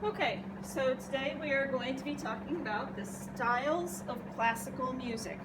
Okay, so today we are going to be talking about the styles of classical music.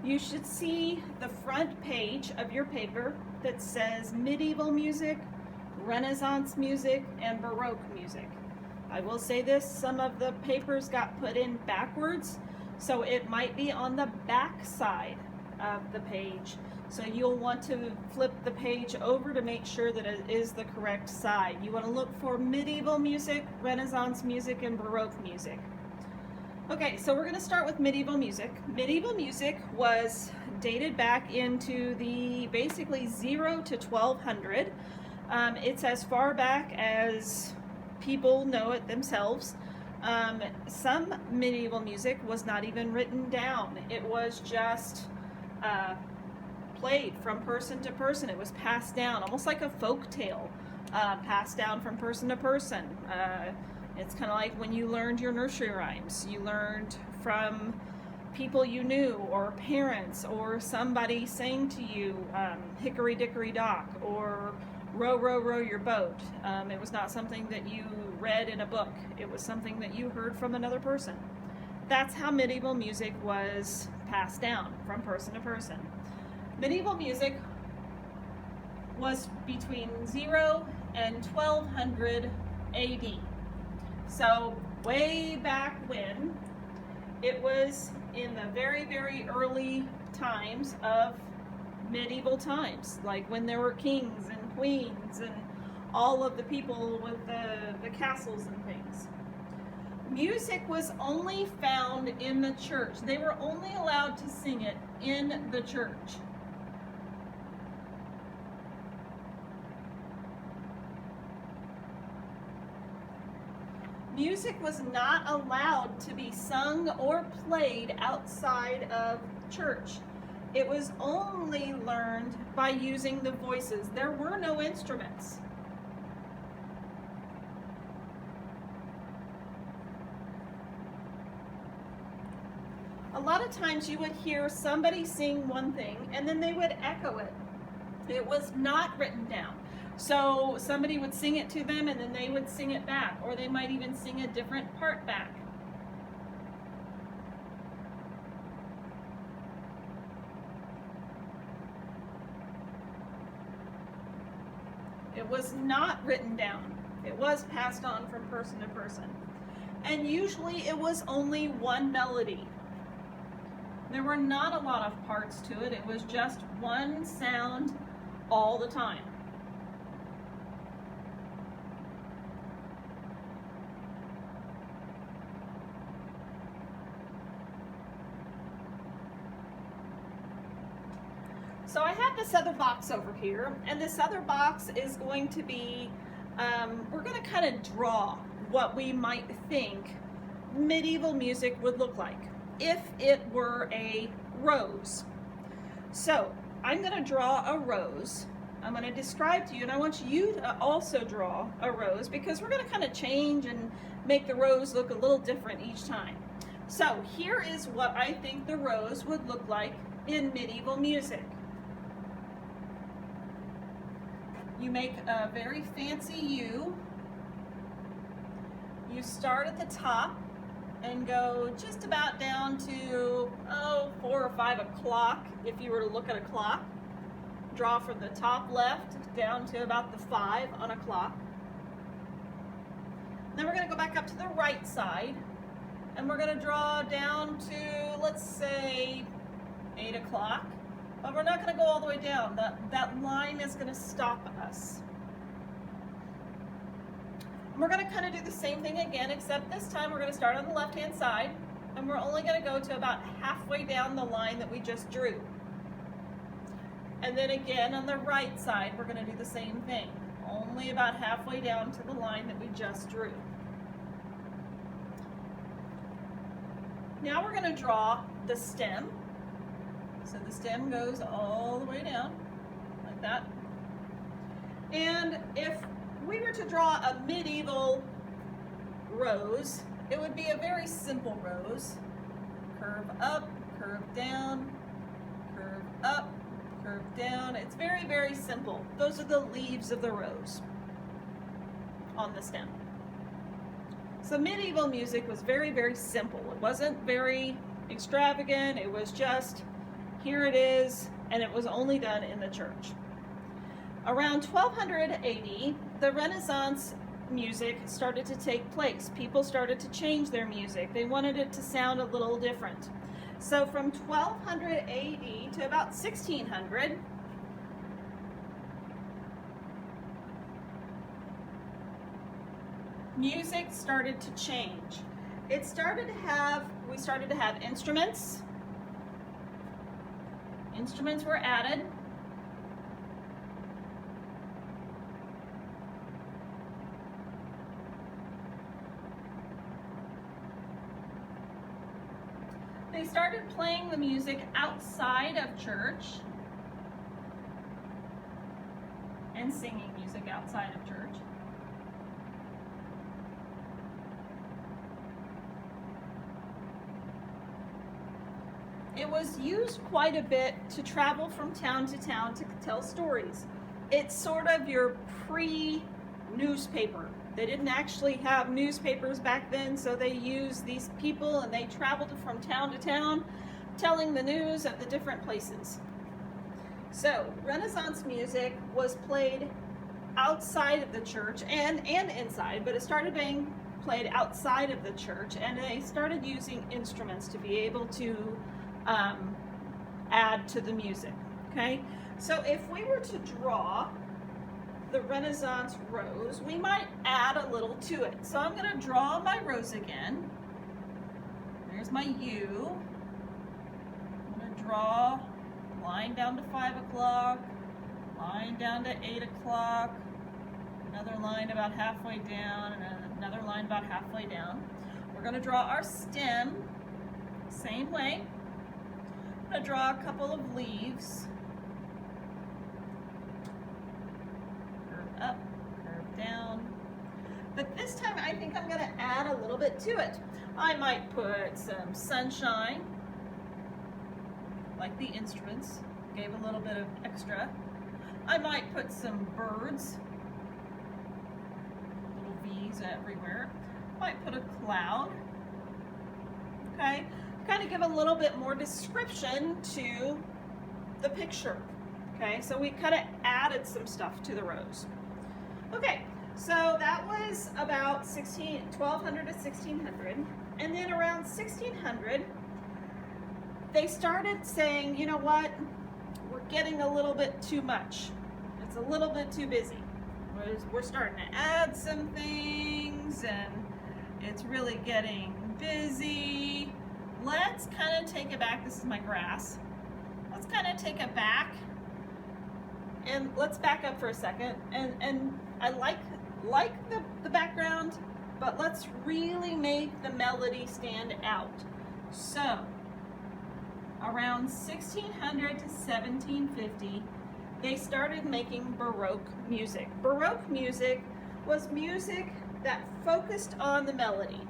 You should see the front page of your paper that says medieval music, Renaissance music, and Baroque music. I will say this, some of the papers got put in backwards, so it might be on the back side of the page. So you'll want to flip the page over to make sure that it is the correct side. You want to look for medieval music, Renaissance music, and Baroque music. Okay, so we're going to start with medieval music. Medieval music was dated back into the basically 0 to 1200. It's as far back as people know it themselves. Some medieval music was not even written down. It was just played from person to person. It was passed down, almost like a folk tale, passed down from person to person. It's kind of like when you learned your nursery rhymes. You learned from people you knew, or parents, or somebody saying to you, hickory dickory dock, or row, row, row your boat. It was not something that you read in a book. It was something that you heard from another person. That's how medieval music was passed down from person to person. Medieval music was between 0 and 1200 AD. So way back when, it was in the very, very early times of medieval times, like when there were kings and queens and all of the people with the castles and things. Music was only found in the church. They were only allowed to sing it in the church. Music was not allowed to be sung or played outside of church. It was only learned by using the voices. There were no instruments. A lot of times you would hear somebody sing one thing and then they would echo it. It was not written down. So somebody would sing it to them and then they would sing it back, or they might even sing a different part back. It was not written down. It was passed on from person to person. And usually it was only one melody. There were not a lot of parts to it. It was just one sound all the time. So I have this other box over here, and this other box is going to be, we're going to kind of draw what we might think medieval music would look like if it were a rose. So I'm going to draw a rose. I'm going to describe to you, and I want you to also draw a rose, because we're going to kind of change and make the rose look a little different each time. So here is what I think the rose would look like in medieval music. You make a very fancy U. You start at the top and go just about down to 4 or 5 o'clock if you were to look at a clock. Draw from the top left down to about the 5 on a clock. Then we're going to go back up to the right side, and we're going to draw down to, let's say, 8 o'clock. But we're not going to go all the way down. That line is going to stop us. And we're going to kind of do the same thing again, except this time we're going to start on the left-hand side, and we're only going to go to about halfway down the line that we just drew. And then again on the right side, we're going to do the same thing, only about halfway down to the line that we just drew. Now we're going to draw the stem. So the stem goes all the way down, like that. And if we were to draw a medieval rose, it would be a very simple rose. Curve up, curve down, curve up, curve down. It's very, very simple. Those are the leaves of the rose on the stem. So medieval music was very, very simple. It wasn't very extravagant. It was just, here it is, and it was only done in the church. Around 1200 AD, the Renaissance music started to take place. People started to change their music. They wanted it to sound a little different. So from 1200 AD to about 1600, music started to change. We started to have instruments. Instruments were added. They started playing the music outside of church and singing music outside of church. It was used quite a bit to travel from town to town to tell stories. It's sort of your pre-newspaper. They didn't actually have newspapers back then, so they used these people and they traveled from town to town telling the news of the different places. So Renaissance music was played outside of the church and inside, but it started being played outside of the church, and they started using instruments to be able to add to the music. Okay, so if we were to draw the Renaissance rose, we might add a little to it. So I'm going to draw my rose again. There's my U. I'm going to draw a line down to 5 o'clock, line down to 8 o'clock, another line about halfway down, and another line about halfway down. We're going to draw our stem same way. I'm going to draw a couple of leaves. Curve up, curve down. But this time I think I'm going to add a little bit to it. I might put some sunshine, like the instruments gave a little bit of extra. I might put some birds, little V's everywhere. Might put a cloud. Okay, kind of give a little bit more description to the picture. Okay, so we kind of added some stuff to the rose. Okay, so that was about 1200 to 1600, and then around 1600 they started saying, you know what, we're getting a little bit too much. It's a little bit too busy. We're starting to add some things and it's really getting busy. Let's kind of take it back. This is my grass. Let's kind of take it back and let's back up for a second. And I like the background, but let's really make the melody stand out. So around 1600 to 1750, they started making Baroque music. Baroque music was music that focused on the melody.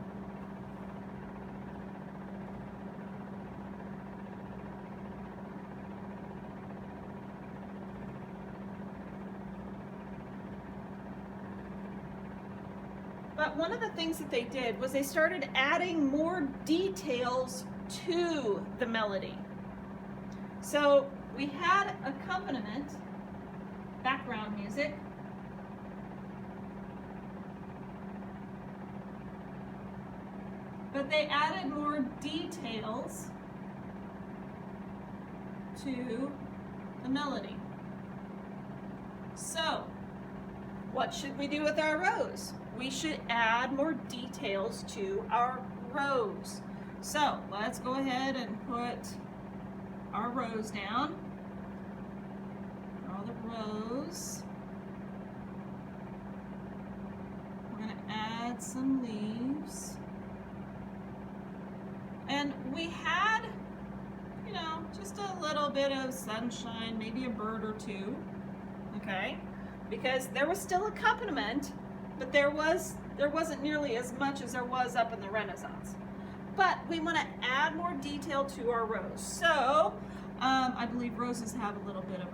But one of the things that they did was they started adding more details to the melody. So we had accompaniment, background music, but they added more details to the melody. So what should we do with our rose? We should add more details to our rose. So let's go ahead and put our rose down. Draw the rose. We're going to add some leaves. And we had, you know, just a little bit of sunshine, maybe a bird or two, okay? Because there was still accompaniment, but there wasn't nearly as much as there was up in the Renaissance. But we want to add more detail to our rose. So I believe roses have a little bit of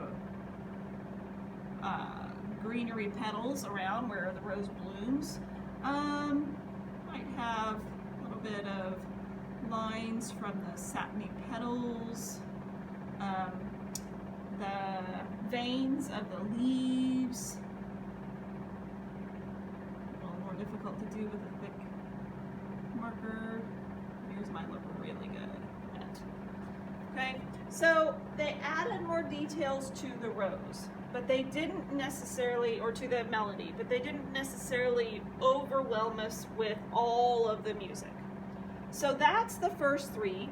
a greenery petals around where the rose blooms. I might have a little bit of lines from the satiny petals, the veins of the leaves. A little more difficult to do with a thick marker. Yours might look really good. Okay, so they added more details to the rose, but they didn't necessarily, or to the melody, but they didn't necessarily overwhelm us with all of the music. So that's the first three.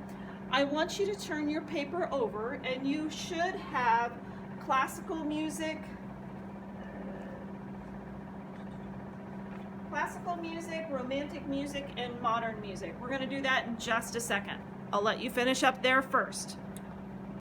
I want you to turn your paper over, and you should have classical music, romantic music, and modern music. We're going to do that in just a second. I'll let you finish up there first.